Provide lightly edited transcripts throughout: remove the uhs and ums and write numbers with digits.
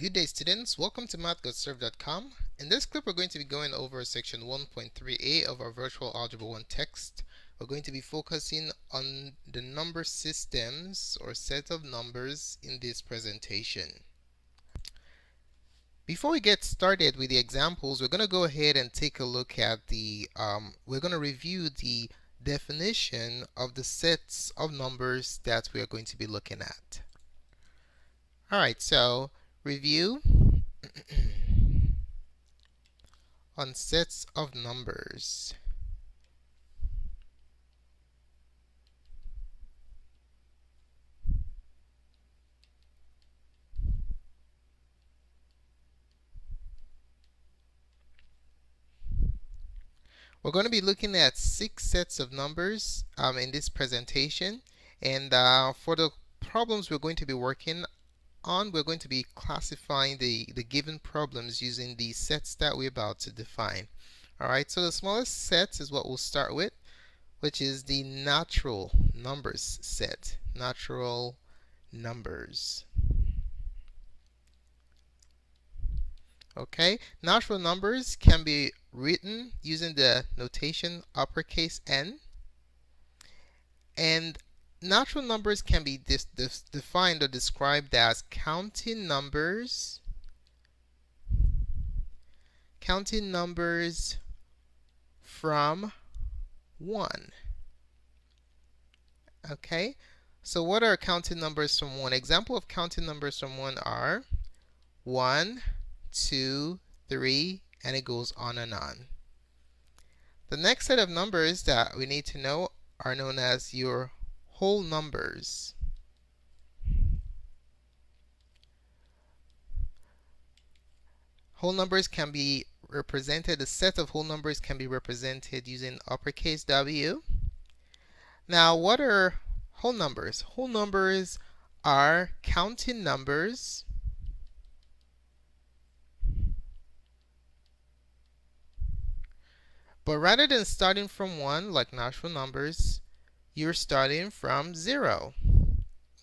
Good day, students. Welcome to mathgotserved.com. In this clip, we're going to be going over section 1.3a of our virtual algebra 1 text. We're going to be focusing on the number systems or set of numbers in this presentation. Before we get started with the examples, we're going to go ahead and take a look at we're going to review the definition of the sets of numbers that we are going to be looking at. Alright, so review on sets of numbers. We're going to be looking at 6 sets of numbers in this presentation, and for the problems we're going to be working on, we're going to be classifying the given problems using the sets that we're about to define. Alright, so the smallest set is what we'll start with, which is the natural numbers set. Natural numbers. Okay, natural numbers can be written using the notation uppercase N, and natural numbers can be defined or described as counting numbers from 1. Okay, so what are counting numbers from 1? Example of counting numbers from 1 are 1, 2, 3, and it goes on and on. The next set of numbers that we need to know are known as your whole numbers. Whole numbers can be represented, a set of whole numbers can be represented using uppercase W. Now, what are whole numbers? Whole numbers are counting numbers but rather than starting from 1 like natural numbers, you're starting from 0.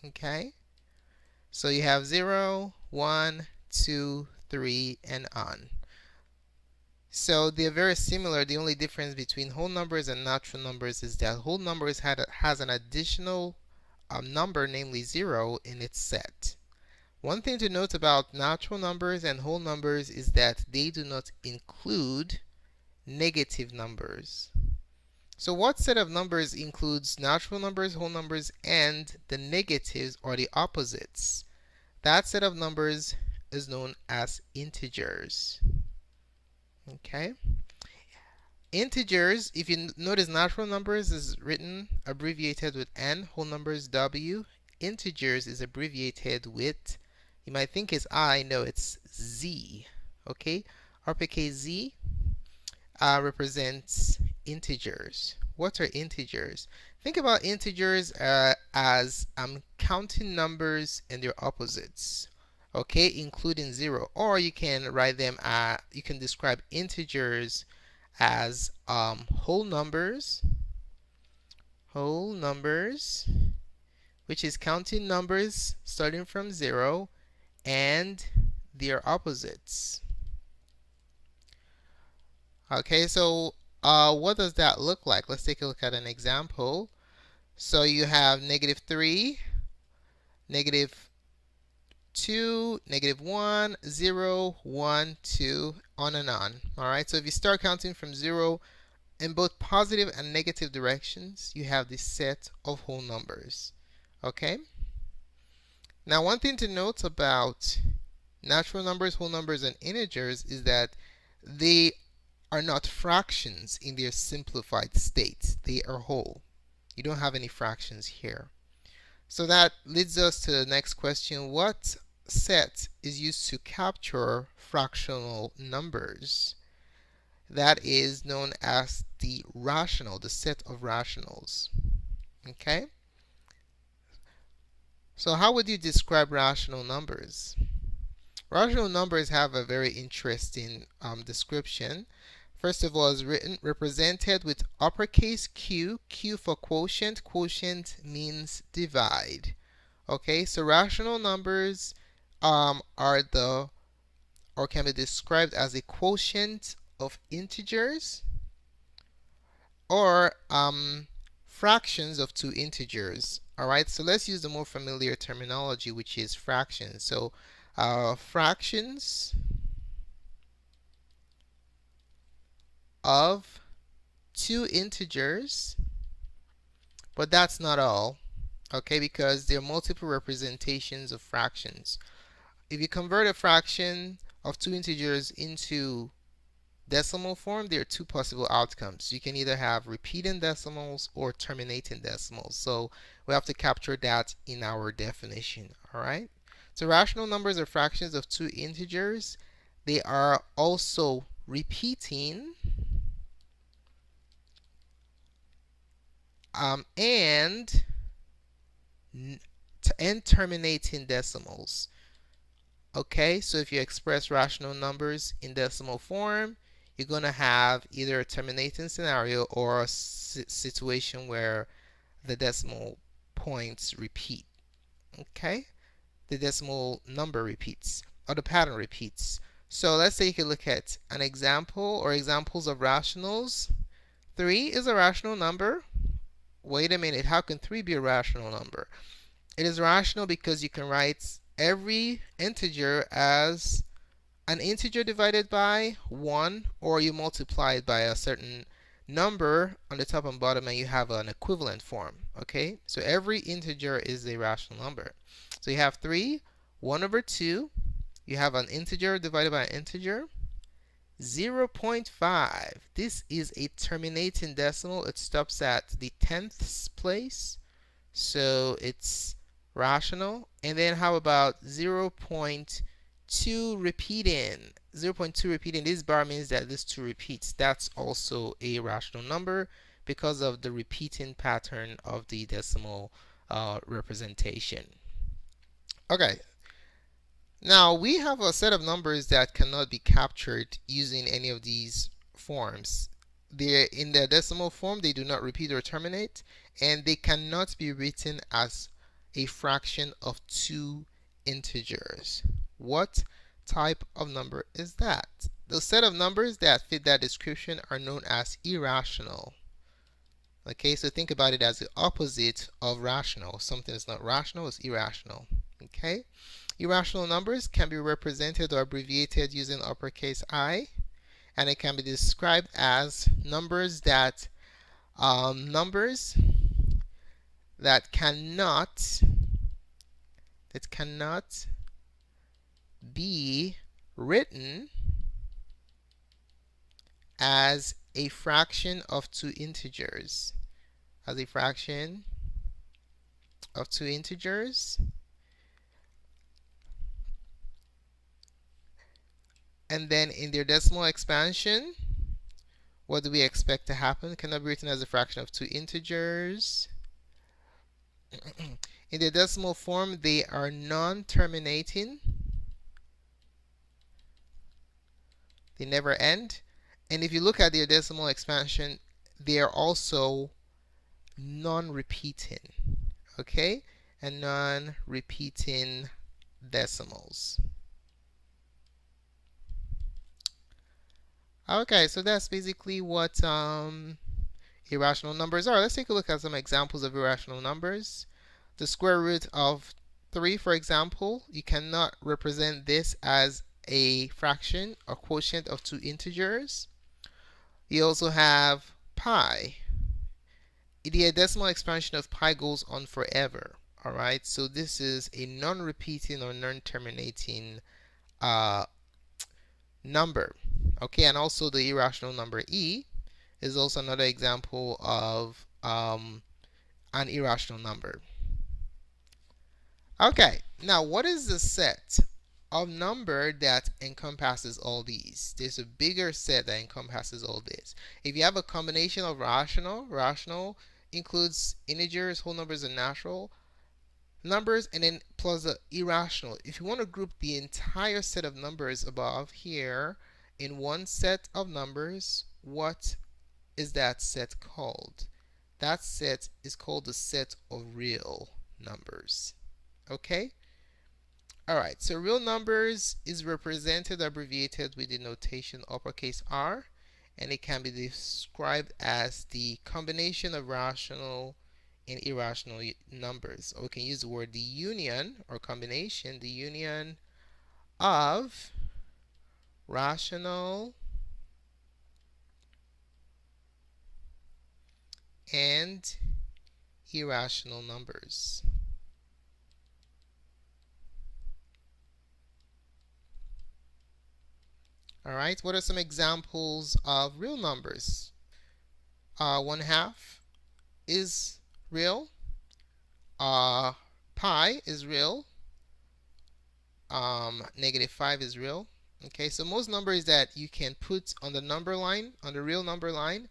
Okay? So you have 0, 1, 2, 3, and on. So they're very similar. The only difference between whole numbers and natural numbers is that whole numbers has an additional number, namely 0, in its set. One thing to note about natural numbers and whole numbers is that they do not include negative numbers. So what set of numbers includes natural numbers, whole numbers, and the negatives or the opposites? That set of numbers is known as integers. Okay? Integers, if you notice, natural numbers is written abbreviated with N, whole numbers W. Integers is abbreviated with, you might think it's I, no, it's Z. Okay? Uppercase Z represents integers. What are integers? Think about integers as counting numbers and their opposites, okay, including 0. Or you can write them, you can describe integers as whole numbers, which is counting numbers starting from 0 and their opposites. Okay, so what does that look like? Let's take a look at an example. So you have -3, -2, -1, 0, 1, 2, on and on. Alright, so if you start counting from 0 in both positive and negative directions, you have this set of whole numbers. Okay? Now, one thing to note about natural numbers, whole numbers, and integers is that they are not fractions in their simplified state. They are whole. You don't have any fractions here. So that leads us to the next question. What set is used to capture fractional numbers? That is known as the rational, the set of rationals. Okay? So how would you describe rational numbers? Rational numbers have a very interesting description. First of all, is represented with uppercase Q, Q for quotient. Quotient means divide. Okay, so rational numbers are the or can be described as a quotient of integers or fractions of two integers. All right, so let's use the more familiar terminology, which is fractions. So fractions of two integers, but that's not all, okay, because there are multiple representations of fractions. If you convert a fraction of two integers into decimal form, there are two possible outcomes. You can either have repeating decimals or terminating decimals. So we have to capture that in our definition. All right. So rational numbers are fractions of two integers. They are also repeating and terminating decimals. Okay, so if you express rational numbers in decimal form, you're going to have either a terminating scenario or a situation where the decimal points repeat. Okay, the decimal number repeats or the pattern repeats. So let's take a look at an example or examples of rationals. 3 is a rational number. Wait a minute, how can 3 be a rational number? It is rational because you can write every integer as an integer divided by 1, or you multiply it by a certain number on the top and bottom and you have an equivalent form. Okay, so every integer is a rational number. So you have 3, 1 over 2, you have an integer divided by an integer. 0.5, this is a terminating decimal. It stops at the tenths place, so it's rational. And then how about 0.2 repeating? 0.2 repeating, this bar means that this 2 repeats. That's also a rational number because of the repeating pattern of the decimal representation. Okay, now we have a set of numbers that cannot be captured using any of these forms. They're in their decimal form, they do not repeat or terminate, and they cannot be written as a fraction of two integers. What type of number is that? The set of numbers that fit that description are known as irrational. Okay, so think about it as the opposite of rational. Something is not rational is irrational. Okay, irrational numbers can be represented or abbreviated using uppercase I, and it can be described as numbers that cannot be written as a fraction of two integers. As a fraction of two integers. And then in their decimal expansion, what do we expect to happen? Cannot be written as a fraction of two integers. In their decimal form, they are non-terminating. They never end. And if you look at their decimal expansion, they are also non-repeating. Okay? And non-repeating decimals. Okay, so that's basically what irrational numbers are. Let's take a look at some examples of irrational numbers. The square root of 3, for example, you cannot represent this as a fraction or quotient of two integers. You also have pi. The decimal expansion of pi goes on forever. All right, so this is a non-repeating or non-terminating number. Okay, and also the irrational number e is also another example of an irrational number. Okay, now what is the set of number that encompasses all these? There's a bigger set that encompasses all this. If you have a combination of rational includes integers, whole numbers, and natural numbers, and then plus the irrational. If you want to group the entire set of numbers above here in one set of numbers, what is that set called? That set is called the set of real numbers. Okay? Alright, so real numbers is represented abbreviated with the notation uppercase R, and it can be described as the combination of rational and irrational numbers. Or we can use the word the union or combination, the union of rational and irrational numbers. All right, what are some examples of real numbers? 1/2 is real. Pi is real. -5 is real. Okay, so most numbers that you can put on the number line, on the real number line,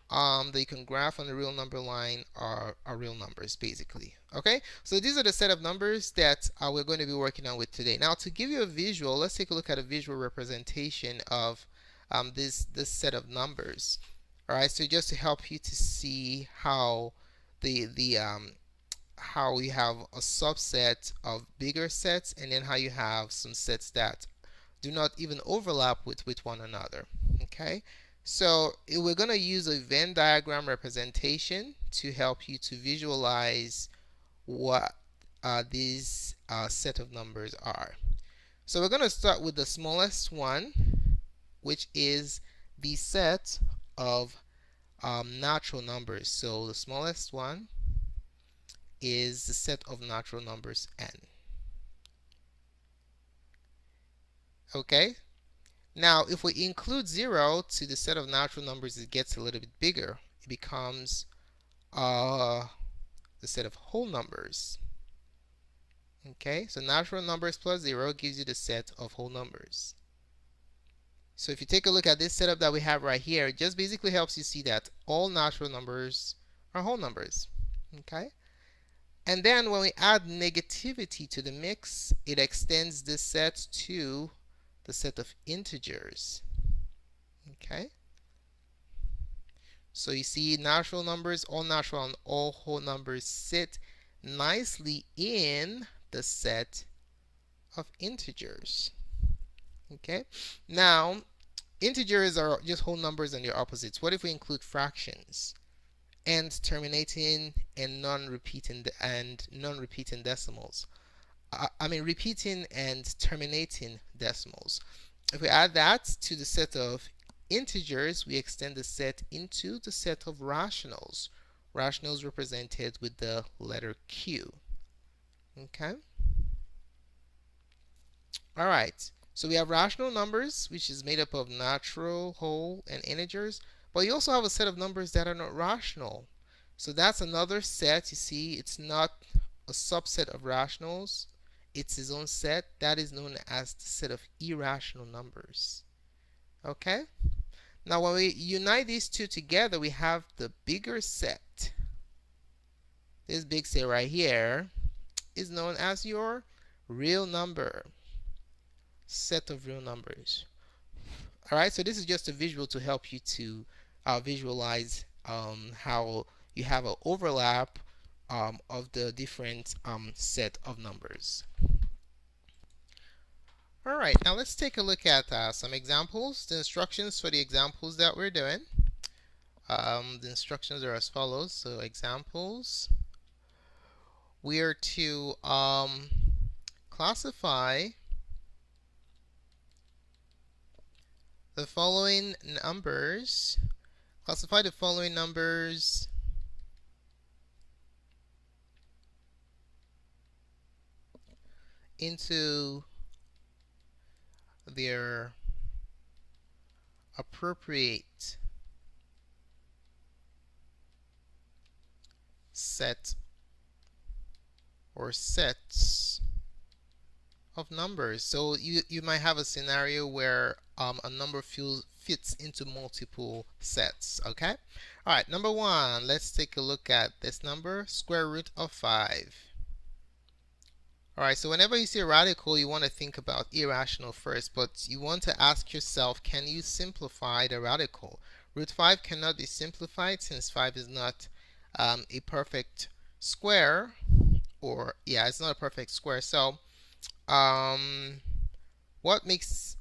that you can graph on the real number line are real numbers, basically. Okay, so these are the set of numbers that we're going to be working on with today. Now, to give you a visual, let's take a look at a visual representation of this set of numbers. All right, so just to help you to see how how you have a subset of bigger sets, and then how you have some sets that do not even overlap with one another. Okay, so we're going to use a Venn diagram representation to help you to visualize what these set of numbers are. So we're going to start with the smallest one, which is the set of natural numbers. So the smallest one is the set of natural numbers n. Okay, now if we include 0 to the set of natural numbers, it gets a little bit bigger. It becomes the set of whole numbers. Okay, so natural numbers plus 0 gives you the set of whole numbers. So if you take a look at this setup that we have right here, it just basically helps you see that all natural numbers are whole numbers. Okay, and then when we add negativity to the mix, it extends this set to the set of integers. Okay, so you see natural numbers, all natural and all whole numbers sit nicely in the set of integers. Okay, now integers are just whole numbers and their opposites. What if we include fractions and terminating and non-repeating decimals? I mean repeating and terminating decimals. If we add that to the set of integers, we extend the set into the set of rationals. Rationals represented with the letter Q. Okay. All right. So we have rational numbers, which is made up of natural, whole, and integers. But you also have a set of numbers that are not rational. So that's another set. You see, it's not a subset of rationals. It's its own set. That is known as the set of irrational numbers. Okay? Now, when we unite these two together, we have the bigger set. This big set right here is known as your real number. Set of real numbers. All right, so this is just a visual to help you to visualize how you have an overlap of the different set of numbers. All right, now let's take a look at some examples. The instructions for the examples that we're doing. The instructions are as follows. So examples, we are to classify the following numbers. Classify the following numbers into their appropriate set or sets of numbers. So you might have a scenario where a number fits into multiple sets. Okay. All right. Number 1. Let's take a look at this number, square root of 5. All right. So whenever you see a radical, you want to think about irrational first, but you want to ask yourself, can you simplify the radical? Root 5 cannot be simplified since 5 is not a perfect square, or yeah, it's not a perfect square. So What makes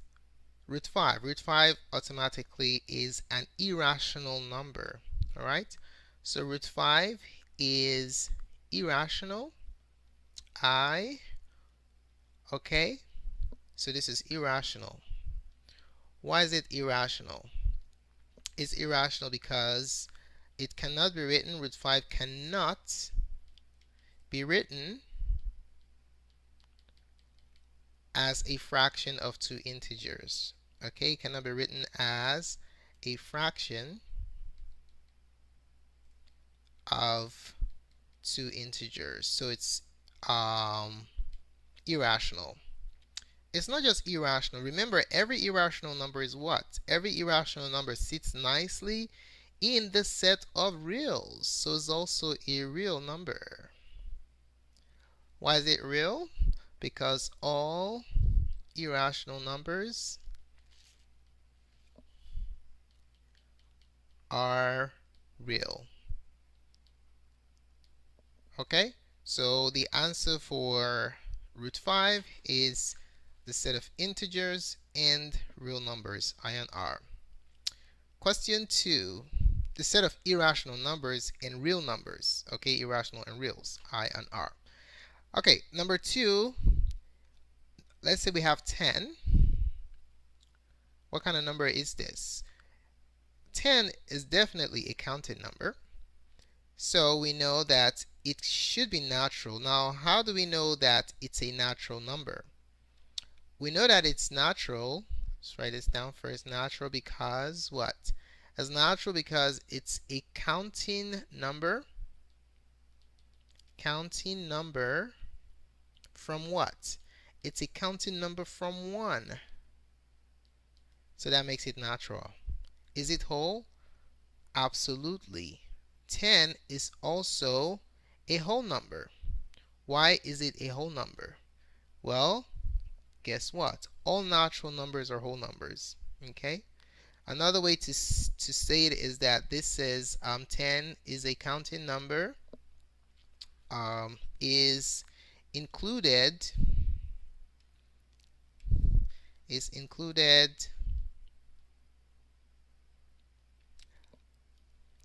root 5? Root 5 automatically is an irrational number. All right? So root 5 is irrational. Okay? So this is irrational. Why is it irrational? It's irrational because it cannot be written, root 5 cannot be written as a fraction of two integers. Okay, it cannot be written as a fraction of two integers. So it's irrational. It's not just irrational. Remember, every irrational number is what? Every irrational number sits nicely in the set of reals. So it's also a real number. Why is it real? Because all irrational numbers are real. Okay? So the answer for root 5 is the set of integers and real numbers, I and R. Question 2. The set of irrational numbers and real numbers. Okay, irrational and reals, I and R. Okay, number 2. Let's say we have 10. What kind of number is this? 10 is definitely a counted number. So we know that it should be natural. Now, how do we know that it's a natural number? We know that it's natural. Let's write this down first. Natural because what? It's natural because it's a counting number. Counting number from what? It's a counting number from 1. So that makes it natural. Is it whole? Absolutely. 10 is also a whole number. Why is it a whole number? Well, guess what? All natural numbers are whole numbers. Okay? Another way to say it is that this says 10 is a counting number, is included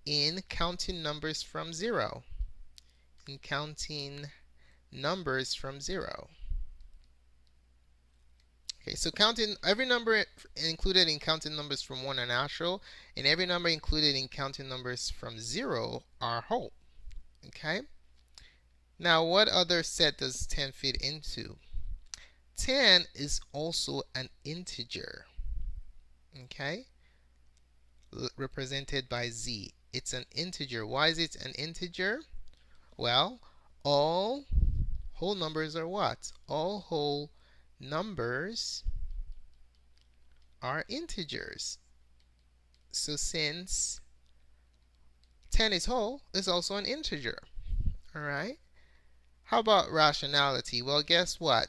in counting numbers from 0. In counting numbers from 0. Okay, so counting every number included in counting numbers from 1 are natural, and every number included in counting numbers from 0 are whole. Okay? Now, what other set does 10 fit into? 10 is also an integer. Okay? Represented by z. It's an integer. Why is it an integer? Well, all whole numbers are what? All whole numbers are integers. So since 10 is whole, it's also an integer. Alright? How about rationality? Well, guess what?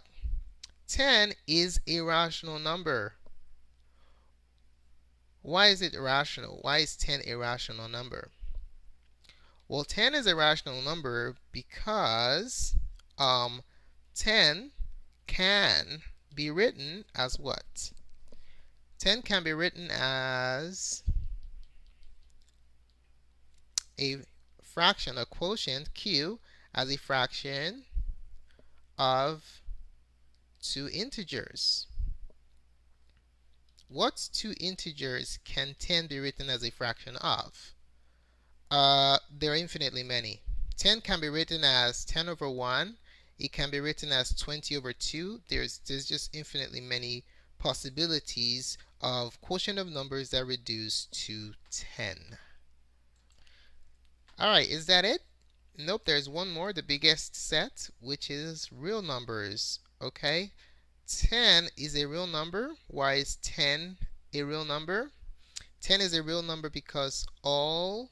10 is a rational number. Why is it irrational? Why is 10 a rational number? Well, 10 is a rational number because 10 can be written as what? 10 can be written as a fraction, a quotient, q, as a fraction of two integers. What two integers can 10 be written as a fraction of? There are infinitely many. 10 can be written as 10 over 1. It can be written as 20 over 2. There's just infinitely many possibilities of quotient of numbers that reduce to 10. Alright, is that it? Nope, there's one more, the biggest set, which is real numbers. Okay? 10 is a real number. Why is 10 a real number? 10 is a real number because all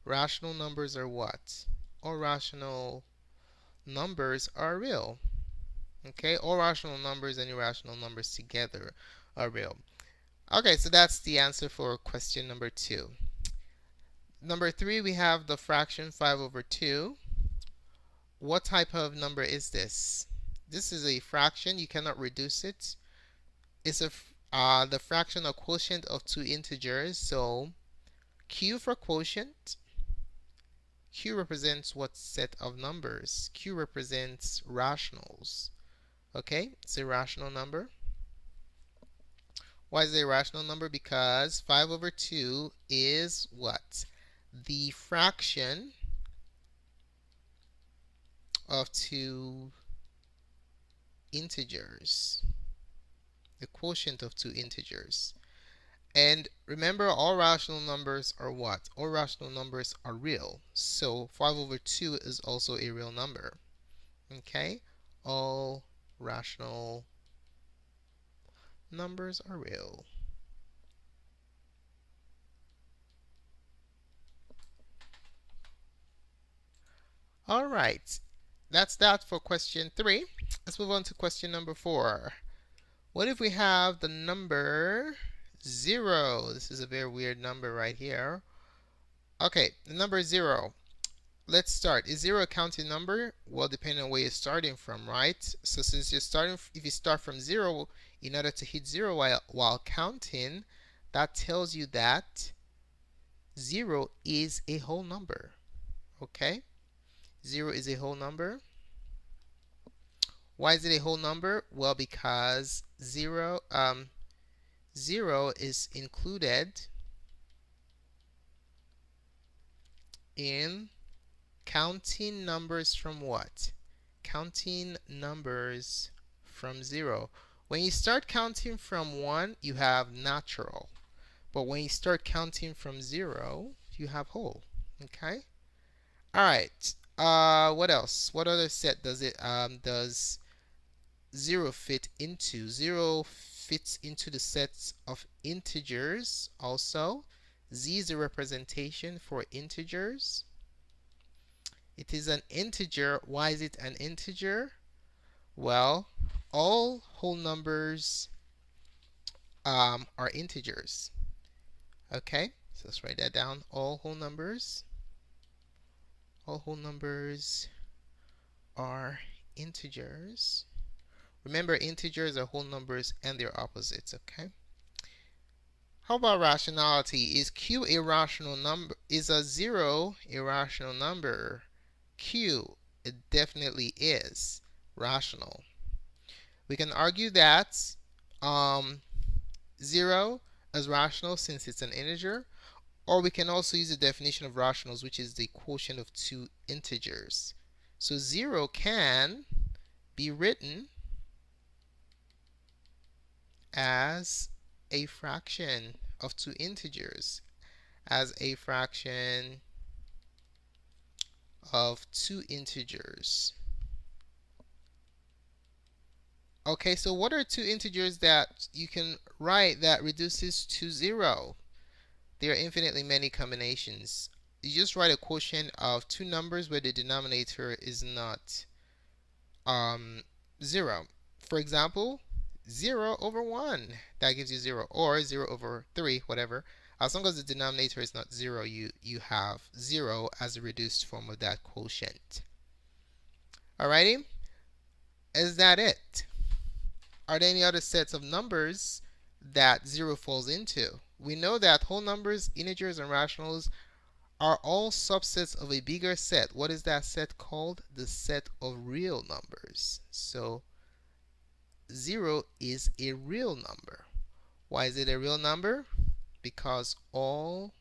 rational numbers are what? All rational numbers are real. Okay, all rational numbers and irrational numbers together are real. Okay, so that's the answer for question number 2. Number 3, we have the fraction 5 over 2. What type of number is this? this is a fraction. You cannot reduce it. It's the fraction or quotient of two integers. So Q for quotient. Q represents what set of numbers? Q represents rationals. Okay, it's a rational number. Why is it a rational number? Because 5 over 2 is what? The fraction of two integers. The quotient of two integers. And remember, all rational numbers are what? All rational numbers are real. So 5 over 2 is also a real number. Okay? All rational numbers are real. All right. That's that for question 3. Let's move on to question number 4. What if we have the number 0? This is a very weird number right here. Okay, the number 0. Let's start. Is 0 a counting number? Well, depending on where you're starting from, right? So since you're starting, if you start from 0, in order to hit 0 while counting, that tells you that 0 is a whole number. Okay? 0 is a whole number. Why is it a whole number? Well, because 0 is included in counting numbers from what? Counting numbers from 0. When you start counting from 1, you have natural. But when you start counting from 0, you have whole. Okay? Alright. What else? What other set does 0 fit into? 0 fits into the sets of integers also. Z is a representation for integers. It is an integer. Why is it an integer? Well, all whole numbers are integers. Okay, so let's write that down. All whole numbers are integers. Remember, integers are whole numbers and their opposites. Okay. How about rationality? Is Q a rational number? Is a 0 a rational number? Q, it definitely is rational. We can argue that 0 is rational since it's an integer, or we can also use the definition of rationals, which is the quotient of two integers. So 0 can be written as a fraction of two integers, as a fraction of two integers. Okay, so what are two integers that you can write that reduces to 0? There are infinitely many combinations. You just write a quotient of two numbers where the denominator is not 0. For example, 0 over 1, that gives you 0, or 0 over 3, whatever. As long as the denominator is not 0, you have 0 as a reduced form of that quotient. Alrighty? Is that it? Are there any other sets of numbers that 0 falls into? We know that whole numbers, integers, and rationals are all subsets of a bigger set. What is that set called? The set of real numbers. So 0 is a real number. Why is it a real number? Because all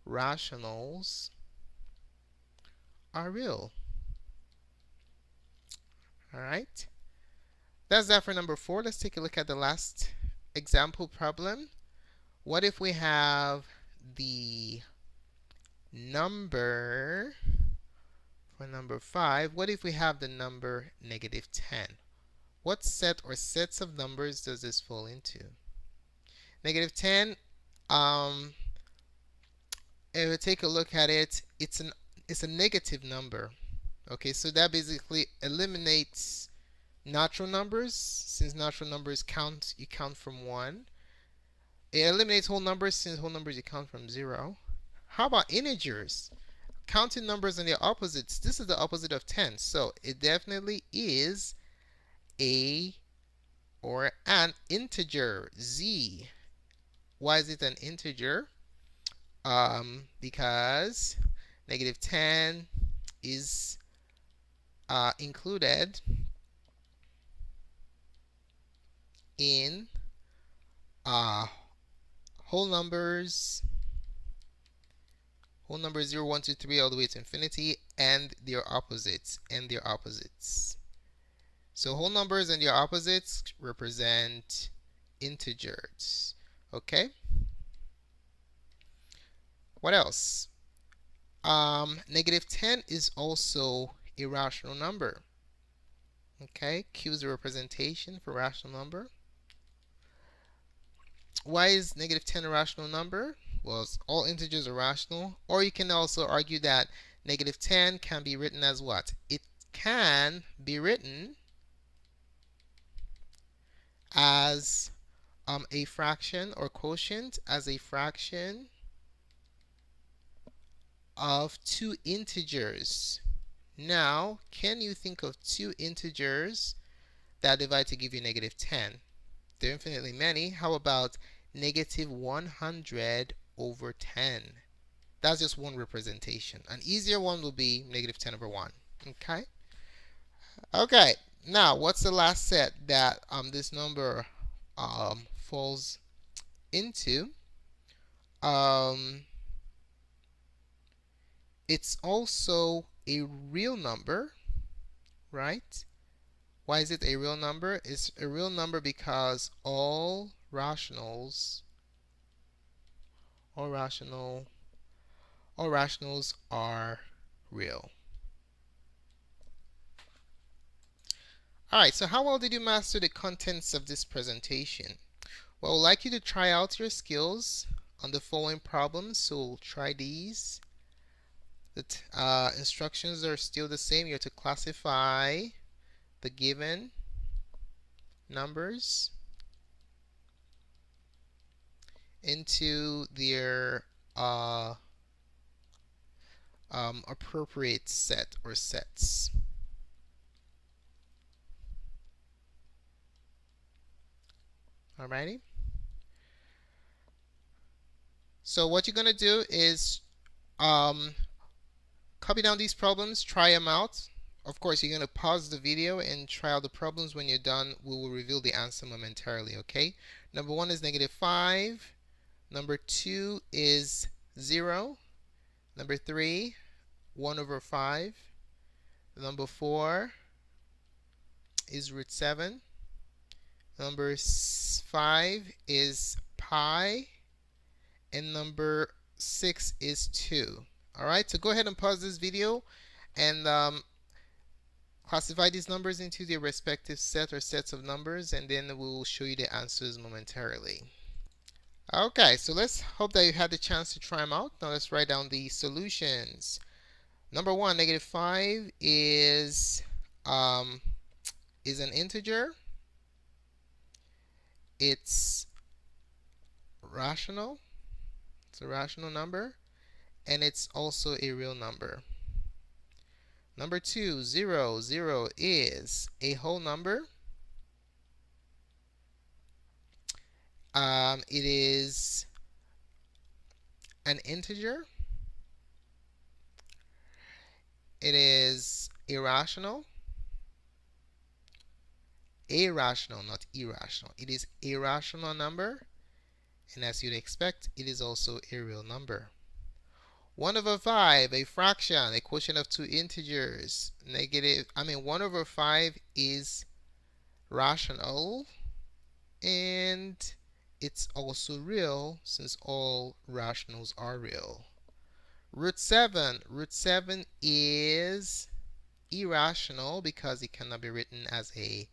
rationals are real. Alright? That's that for number 4. Let's take a look at the last example problem. What if we have the number, for number 5, what if we have the number negative 10? What set or sets of numbers does this fall into? Negative 10, if we take a look at it, it's a negative number. Okay, so that basically eliminates natural numbers. Since natural numbers you count from 1. It eliminates whole numbers since whole numbers you count from 0. How about integers? Counting numbers and their opposites. This is the opposite of 10, so it definitely is a or an integer, z. Why is it an integer? Because negative 10 is included in uh, whole numbers, whole numbers 0, 1, 2, 3 all the way to infinity, and their opposites, So whole numbers and their opposites represent integers. Okay? What else? Negative 10 is also a rational number. Okay? Q is a representation for rational number. Why is negative 10 a rational number? Well, all integers are rational. Or you can also argue that negative 10 can be written as what? It can be written as a fraction or quotient, as a fraction of two integers. Now, can you think of two integers that divide to give you negative 10? There are infinitely many. How about negative 100 over 10? That's just one representation. An easier one will be negative 10 over 1. Okay? Okay. Now, what's the last set that this number falls into? It's also a real number, right? Why is it a real number? It's a real number because all rationals are real. Alright, so how well did you master the contents of this presentation? Well, I would like you to try out your skills on the following problems. So try these. The instructions are still the same. You have to classify the given numbers into their appropriate set or sets. Alrighty. So what you're going to do is copy down these problems, try them out. Of course, you're going to pause the video and try out the problems. When you're done, we will reveal the answer momentarily, okay? Number 1 is negative 5. Number 2 is 0. Number 3, 1 over 5. Number 4 is root 7. Number 5 is pi. And number 6 is 2. Alright, so go ahead and pause this video and classify these numbers into their respective set or sets of numbers, and then we will show you the answers momentarily. Okay, so let's hope that you had the chance to try them out. Now let's write down the solutions. Number 1, negative 5 is an integer. It's rational. It's a rational number. And it's also a real number. Number 2, 0, 0 is a whole number. It is an integer. It is irrational. Irrational, not irrational. It is a rational number. And as you'd expect, it is also a real number. 1 over 5, a fraction, a quotient of two integers. 1 over 5 is rational, and it's also real since all rationals are real. Root 7 is irrational because it cannot be written as a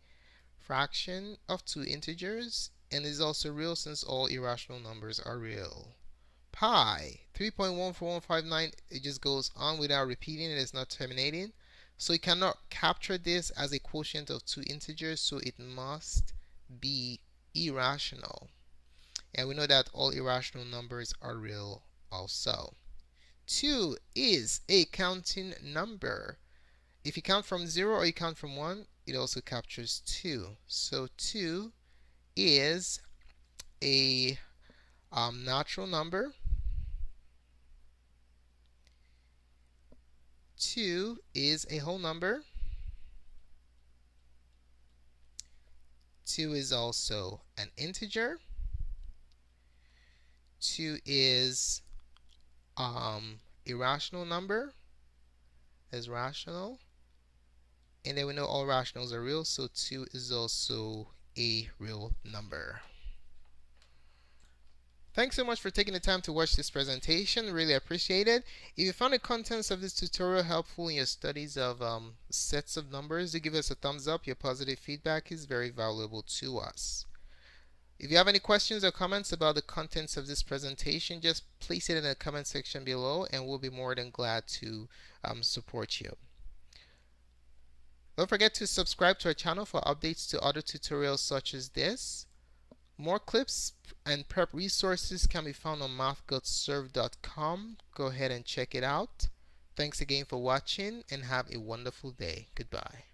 fraction of two integers, and is also real since all irrational numbers are real. Pi, 3.14159, it just goes on without repeating. It is not terminating. So you cannot capture this as a quotient of two integers, so it must be irrational. And we know that all irrational numbers are real also. 2 is a counting number. If you count from 0 or you count from 1, it also captures 2. So 2 is a natural number. 2 is a whole number. 2 is also an integer. 2 is irrational number, is rational. And then we know all rationals are real, so 2 is also a real number. Thanks so much for taking the time to watch this presentation. Really appreciate it. If you found the contents of this tutorial helpful in your studies of sets of numbers, do give us a thumbs up. Your positive feedback is very valuable to us. If you have any questions or comments about the contents of this presentation, just place it in the comment section below and we'll be more than glad to support you. Don't forget to subscribe to our channel for updates to other tutorials such as this. More clips and prep resources can be found on mathgotserved.com. Go ahead and check it out. Thanks again for watching and have a wonderful day. Goodbye.